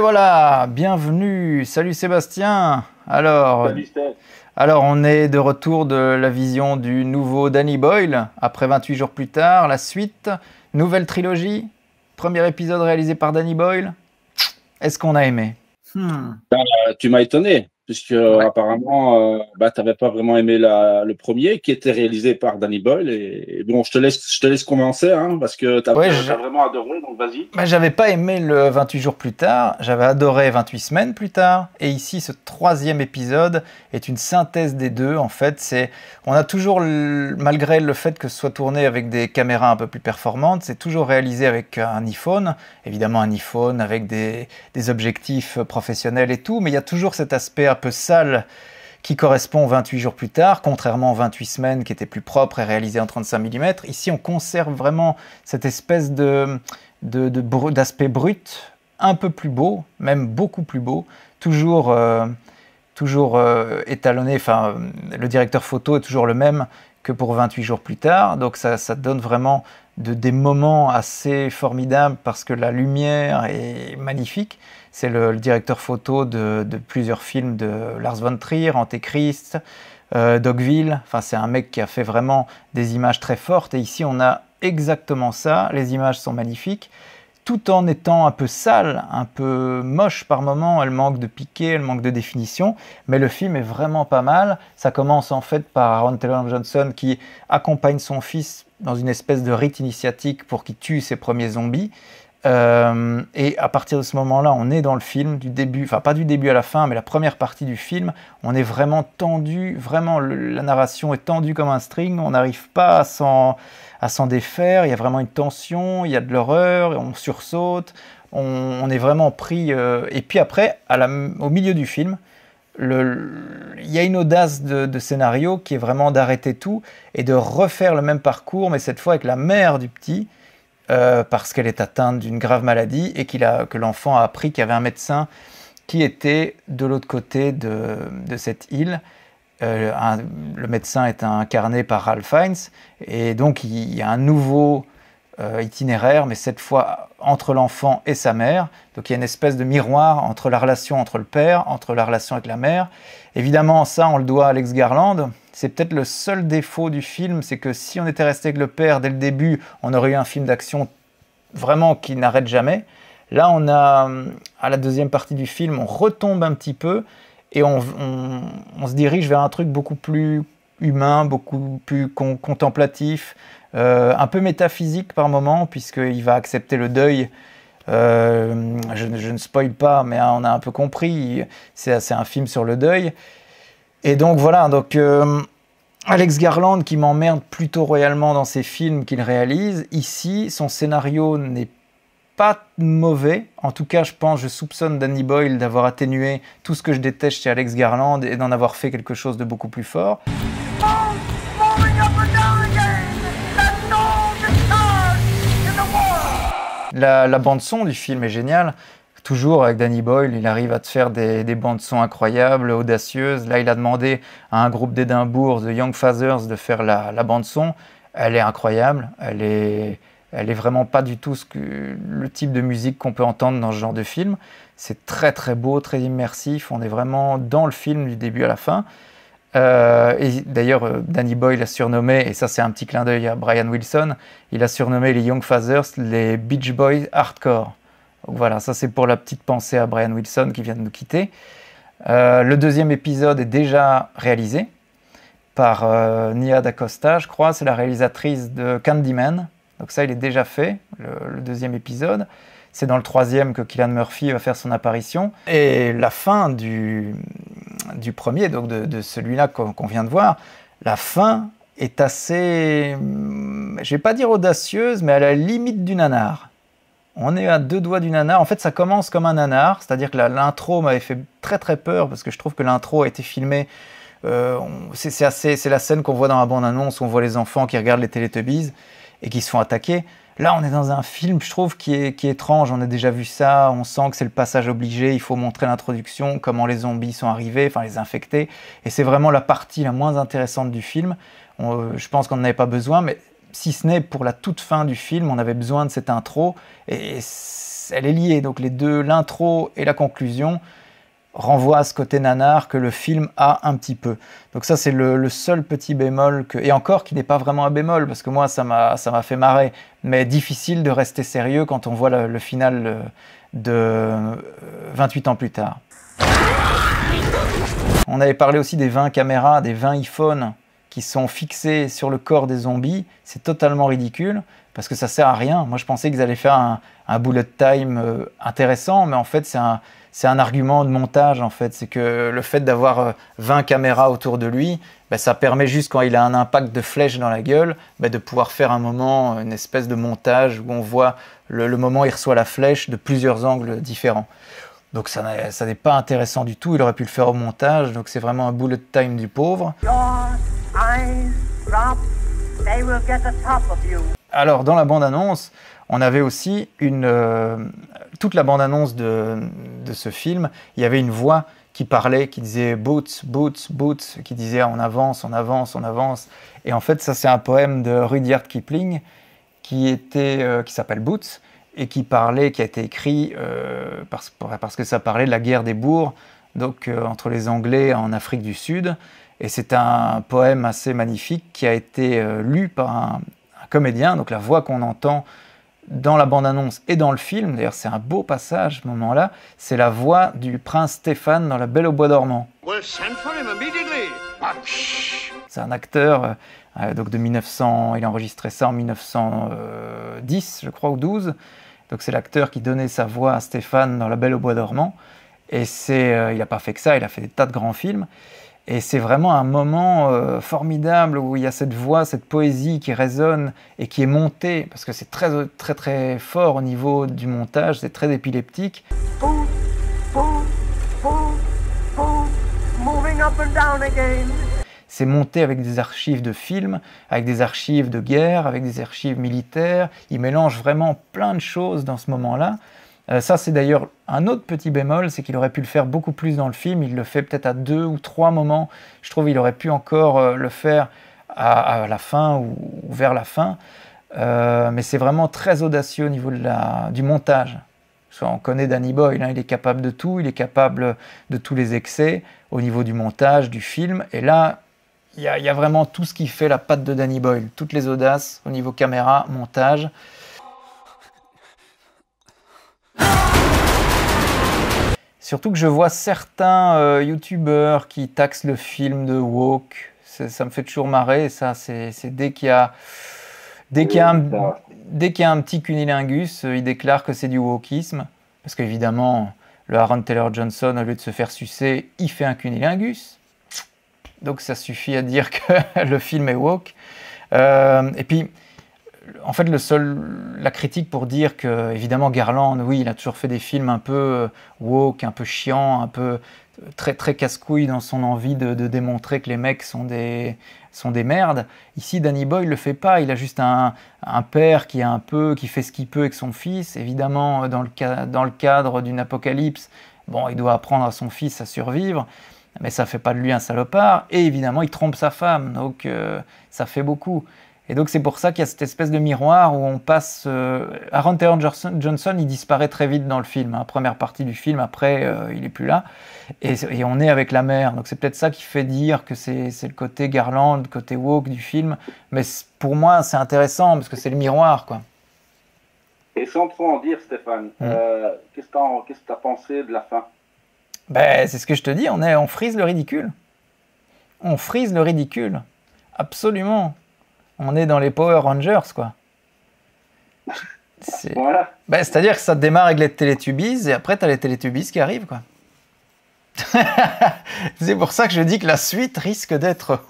voilà, bienvenue. Salut Sébastien. Salut Steph. Alors, on est de retour de la vision du nouveau Danny Boyle. Après 28 jours plus tard, la suite, nouvelle trilogie, premier épisode réalisé par Danny Boyle. Est-ce qu'on a aimé? Tu m'as étonné, puisque Ouais. apparemment, tu n'avais pas vraiment aimé le premier, qui était réalisé par Danny Boyle. Et bon, je te laisse commencer, hein, parce que tu Ouais, as vraiment adoré, donc vas-y. j'avais pas aimé le 28 jours plus tard, j'avais adoré 28 semaines plus tard, et ici ce troisième épisode est une synthèse des deux. En fait, on a toujours, malgré le fait que ce soit tourné avec des caméras un peu plus performantes, c'est toujours réalisé avec un iPhone, évidemment un iPhone avec des objectifs professionnels et tout, mais il y a toujours cet aspect un peu sale qui correspond 28 jours plus tard, contrairement aux 28 semaines qui étaient plus propres et réalisées en 35 mm. Ici, on conserve vraiment cette espèce d'aspect brut, un peu plus beau, même beaucoup plus beau, toujours étalonné, enfin, le directeur photo est toujours le même que pour 28 jours plus tard, donc ça donne vraiment des moments assez formidables parce que la lumière est magnifique. C'est le directeur photo de plusieurs films de Lars von Trier, Antéchrist, Dogville. Enfin, c'est un mec qui a fait vraiment des images très fortes. Et ici, on a exactement ça. Les images sont magnifiques, tout en étant un peu sale, un peu moche par moments. Elle manque de piqué, elle manque de définition. Mais le film est vraiment pas mal. Ça commence en fait par Aaron Taylor Johnson qui accompagne son fils dans une espèce de rite initiatique pour qu'il tue ses premiers zombies. Et à partir de ce moment-là, on est dans le film, du début, enfin pas du début à la fin, mais la première partie du film, on est vraiment tendu, vraiment la narration est tendue comme un string, on n'arrive pas à s'en défaire, il y a vraiment une tension, il y a de l'horreur, on sursaute, on est vraiment pris. Et puis après, au milieu du film, il y a une audace de scénario qui est vraiment d'arrêter tout et de refaire le même parcours, mais cette fois avec la mère du petit. Parce qu'elle est atteinte d'une grave maladie et que l'enfant a appris qu'il y avait un médecin qui était de l'autre côté de cette île. Le médecin est incarné par Ralph Fiennes et donc il y a un nouveau itinéraire, mais cette fois entre l'enfant et sa mère. Donc il y a une espèce de miroir entre la relation entre le père, entre la relation avec la mère. Évidemment, ça, on le doit à Alex Garland. C'est peut-être le seul défaut du film, c'est que si on était resté avec le père dès le début, on aurait eu un film d'action vraiment qui n'arrête jamais. Là, à la deuxième partie du film, on retombe un petit peu et on se dirige vers un truc beaucoup plus humain, beaucoup plus contemplatif, un peu métaphysique par moment, puisqu'il va accepter le deuil. Je ne spoil pas, mais on a un peu compris, c'est un film sur le deuil. Et donc voilà, Alex Garland qui m'emmerde plutôt royalement dans ses films qu'il réalise. Ici, son scénario n'est pas mauvais. En tout cas, je soupçonne Danny Boyle d'avoir atténué tout ce que je déteste chez Alex Garland et d'en avoir fait quelque chose de beaucoup plus fort. La bande-son du film est géniale. Toujours avec Danny Boyle, il arrive à te faire des bandes-son incroyables, audacieuses. Là, il a demandé à un groupe d'Édimbourg, The Young Fathers, de faire la bande-son. Elle est incroyable. Elle est vraiment pas du tout le type de musique qu'on peut entendre dans ce genre de film. C'est très très beau, très immersif. On est vraiment dans le film du début à la fin. Et d'ailleurs, Danny Boyle a surnommé, et ça c'est un petit clin d'œil à Brian Wilson, il a surnommé les Young Fathers les Beach Boys Hardcore. Donc voilà, ça c'est pour la petite pensée à Brian Wilson qui vient de nous quitter. Le deuxième épisode est déjà réalisé par Nia DaCosta, je crois, c'est la réalisatrice de Candyman. Donc ça, il est déjà fait, le deuxième épisode. C'est dans le troisième que Cillian Murphy va faire son apparition. Et la fin du premier, donc de celui-là qu'on vient de voir, la fin est assez, je vais pas dire audacieuse, mais à la limite du nanar. On est à deux doigts du nanar. En fait, ça commence comme un nanar, c'est-à-dire que l'intro m'avait fait très très peur, parce que je trouve que l'intro a été filmée. C'est la scène qu'on voit dans la bande-annonce, où on voit les enfants qui regardent les Teletubbies et qui se font attaquer. Là, on est dans un film, je trouve, qui est étrange. On a déjà vu ça, on sent que c'est le passage obligé. Il faut montrer l'introduction, comment les zombies sont arrivés, enfin les infectés. Et c'est vraiment la partie la moins intéressante du film. Je pense qu'on n'en avait pas besoin, mais si ce n'est pour la toute fin du film, on avait besoin de cette intro, et elle est liée, donc les deux, l'intro et la conclusion, renvoient à ce côté nanar que le film a un petit peu. Donc ça, c'est le seul petit bémol, et encore qui n'est pas vraiment un bémol, parce que moi, ça m'a fait marrer, mais difficile de rester sérieux quand on voit le final de 28 ans plus tard. On avait parlé aussi des 20 caméras, des 20 iPhones qui sont fixés sur le corps des zombies. C'est totalement ridicule, parce que ça sert à rien. Moi, je pensais qu'ils allaient faire un bullet time intéressant, mais en fait, c'est un argument de montage, en fait. C'est que le fait d'avoir 20 caméras autour de lui, ben, ça permet juste, quand il a un impact de flèche dans la gueule, ben, de pouvoir faire un moment, une espèce de montage où on voit le moment où il reçoit la flèche de plusieurs angles différents. Donc ça n'est pas intéressant du tout, il aurait pu le faire au montage, donc c'est vraiment un bullet time du pauvre. Alors dans la bande-annonce, on avait aussi toute la bande-annonce de ce film, il y avait une voix qui parlait, qui disait « Boots, Boots, Boots », qui disait « on avance, on avance, on avance ». Et en fait, ça c'est un poème de Rudyard Kipling qui s'appelle « Boots », et qui a été écrit parce que ça parlait de la guerre des bourgs, donc entre les Anglais en Afrique du Sud. Et c'est un poème assez magnifique qui a été lu par un comédien, donc la voix qu'on entend dans la bande-annonce et dans le film, d'ailleurs c'est un beau passage ce moment-là, c'est la voix du prince Stéphane dans La Belle au bois dormant. C'est un acteur donc de 1900, il a enregistré ça en 1910, je crois, ou 12. Donc c'est l'acteur qui donnait sa voix à Stéphane dans La Belle au bois dormant. Et il n'a pas fait que ça, il a fait des tas de grands films. Et c'est vraiment un moment formidable où il y a cette voix, cette poésie qui résonne et qui est montée, parce que c'est très, très, très fort au niveau du montage, c'est très épileptique. C'est monté avec des archives de films, avec des archives de guerre, avec des archives militaires. Il mélange vraiment plein de choses dans ce moment-là. Ça, c'est d'ailleurs un autre petit bémol, c'est qu'il aurait pu le faire beaucoup plus dans le film. Il le fait peut-être à 2 ou 3 moments. Je trouve qu'il aurait pu encore le faire à la fin ou vers la fin. Mais c'est vraiment très audacieux au niveau du montage. On connaît Danny Boyle, hein, il est capable de tout, il est capable de tous les excès au niveau du montage, du film. Et là, il y a vraiment tout ce qui fait la patte de Danny Boyle, toutes les audaces au niveau caméra, montage. Surtout que je vois certains youtubeurs qui taxent le film de woke. Ça me fait toujours marrer. Ça, c'est dès qu'il y a un petit cunilingus, il déclare que c'est du wokisme. Parce qu'évidemment, le Aaron Taylor Johnson, au lieu de se faire sucer, il fait un cunilingus. Donc ça suffit à dire que le film est woke. Et puis, en fait, la critique pour dire que, évidemment, Garland, oui, il a toujours fait des films un peu woke, un peu chiant, un peu très, très casse-couille dans son envie de démontrer que les mecs sont des merdes. Ici, Danny Boyle le fait pas. Il a juste un père qui fait ce qu'il peut avec son fils. Évidemment, dans le cadre d'une apocalypse, bon, il doit apprendre à son fils à survivre. Mais ça fait pas de lui un salopard, et évidemment il trompe sa femme, donc ça fait beaucoup. Et donc c'est pour ça qu'il y a cette espèce de miroir où on passe... Aaron Taylor Johnson, il disparaît très vite dans le film, hein, première partie du film, après il est plus là, et on est avec la mère, donc c'est peut-être ça qui fait dire que c'est le côté Garland, le côté woke du film, mais pour moi c'est intéressant, parce que c'est le miroir, quoi. Et sans trop en dire, Stéphane, qu'est-ce que tu as pensé de la fin? Ben, c'est ce que je te dis, on frise le ridicule. On frise le ridicule. Absolument. On est dans les Power Rangers, quoi. Voilà. Ben, c'est-à-dire que ça démarre avec les Teletubbies, et après, tu as les Teletubbies qui arrivent, quoi. C'est pour ça que je dis que la suite risque d'être...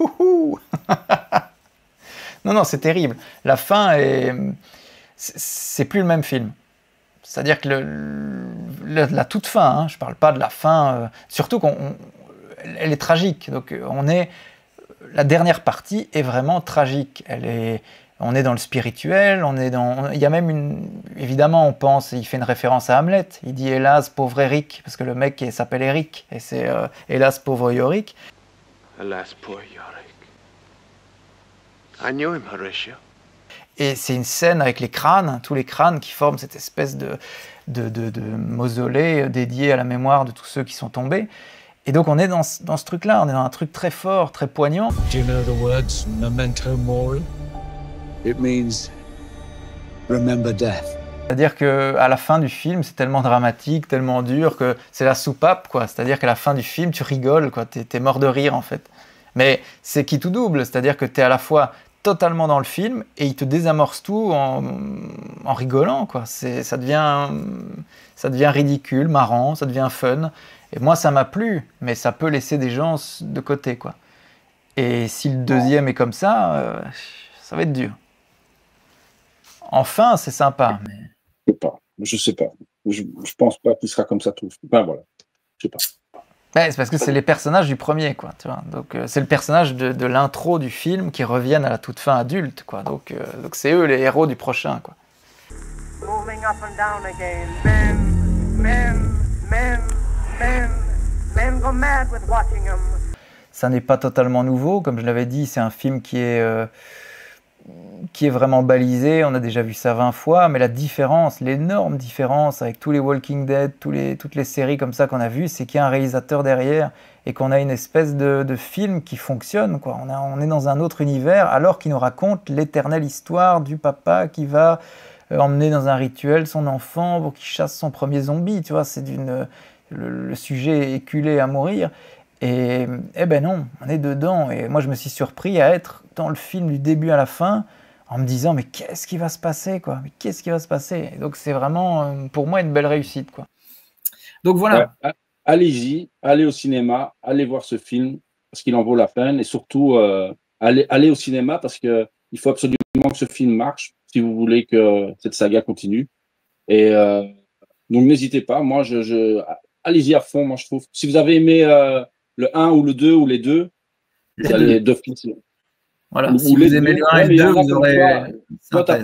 Non, c'est terrible. La fin c'est plus le même film. C'est-à-dire que la toute fin, hein, je ne parle pas de la fin, surtout elle est tragique. Donc la dernière partie est vraiment tragique. On est dans le spirituel, il y a même évidemment, on pense, il fait une référence à Hamlet. Il dit hélas pauvre Eric, parce que le mec s'appelle Eric, et c'est hélas pauvre Yorick. Alas poor Yorick. I knew him, Horatio. Et c'est une scène avec les crânes, tous les crânes qui forment cette espèce de mausolée dédié à la mémoire de tous ceux qui sont tombés. Et donc on est dans ce truc-là, on est dans un truc très fort, très poignant. Do you know the words memento mori? It means remember death. C'est-à-dire qu'à la fin du film, c'est tellement dramatique, tellement dur que c'est la soupape, quoi. C'est-à-dire qu'à la fin du film, tu rigoles, quoi. T'es mort de rire, en fait. Mais c'est qui tout double, c'est-à-dire que t'es à la fois totalement dans le film et il te désamorce tout en rigolant, quoi. Ça devient ridicule, marrant, ça devient fun. Et moi, ça m'a plu, mais ça peut laisser des gens de côté, quoi. Et si le deuxième est comme ça, ça va être dur. Enfin, c'est sympa, mais... Je sais pas. Je pense pas qu'il sera comme ça tout. Enfin, voilà. Je sais pas. Ouais, c'est parce que c'est les personnages du premier, quoi. Tu vois. Donc c'est le personnage de l'intro du film qui reviennent à la toute fin adulte, quoi. Donc c'est eux les héros du prochain, quoi. Moving up and down again. Men go mad with watching him. Ça n'est pas totalement nouveau, comme je l'avais dit, c'est un film qui est vraiment balisé, on a déjà vu ça 20 fois, mais la différence, l'énorme différence avec tous les Walking Dead, toutes les séries comme ça qu'on a vues, c'est qu'il y a un réalisateur derrière et qu'on a une espèce de film qui fonctionne, quoi. On est dans un autre univers alors qu'il nous raconte l'éternelle histoire du papa qui va emmener dans un rituel son enfant pour qu'il chasse son premier zombie, tu vois, c'est le sujet est éculé à mourir. Et eh ben non, on est dedans. Et moi, je me suis surpris à être dans le film du début à la fin, en me disant, mais qu'est-ce qui va se passer, quoi? Mais qu'est-ce qui va se passer? Et donc, c'est vraiment, pour moi, une belle réussite, quoi. Donc, voilà. Ouais, allez-y, allez au cinéma, allez voir ce film, parce qu'il en vaut la peine. Et surtout, allez au cinéma, parce qu'il faut absolument que ce film marche, si vous voulez que cette saga continue. Et donc, n'hésitez pas. Moi, allez-y à fond, moi, je trouve. Si vous avez aimé... le 1 ou le 2 ou les deux, vous allez d'office. Voilà, si vous aimez le 1 et le 2, vous aurez... Toi, tu n'as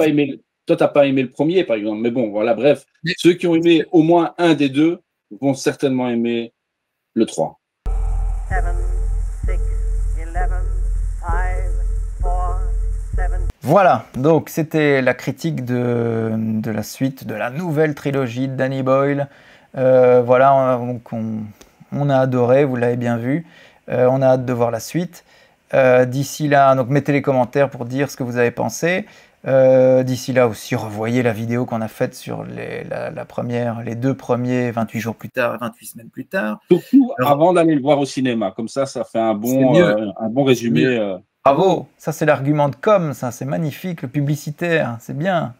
pas aimé le premier, par exemple. Mais bon, voilà, bref. Ceux qui ont aimé au moins un des deux vont certainement aimer le 3. 7, 6, 11, 5, 4, 7... Voilà, donc c'était la critique de la suite de la nouvelle trilogie de Danny Boyle. Voilà, donc on a adoré, vous l'avez bien vu. On a hâte de voir la suite. D'ici là, donc mettez les commentaires pour dire ce que vous avez pensé. D'ici là aussi, revoyez la vidéo qu'on a faite sur les deux premiers 28 jours plus tard et 28 semaines plus tard. Surtout avant d'aller le voir au cinéma. Comme ça fait un bon résumé. Bravo, ça c'est l'argument de com, ça c'est magnifique, le publicitaire, c'est bien.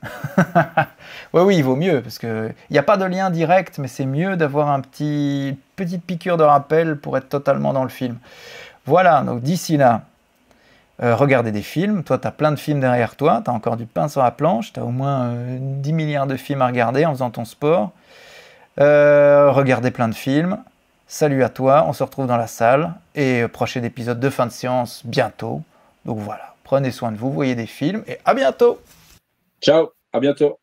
Oui, il vaut mieux, parce qu'il n'y a pas de lien direct, mais c'est mieux d'avoir petite piqûre de rappel pour être totalement dans le film. Voilà, donc d'ici là, regardez des films. Toi, tu as plein de films derrière toi, tu as encore du pain sur la planche, tu as au moins 10 milliards de films à regarder en faisant ton sport. Regardez plein de films. Salut à toi, on se retrouve dans la salle, et prochain épisode de Fin de séance bientôt. Donc voilà, prenez soin de vous, voyez des films, et à bientôt. Ciao, à bientôt.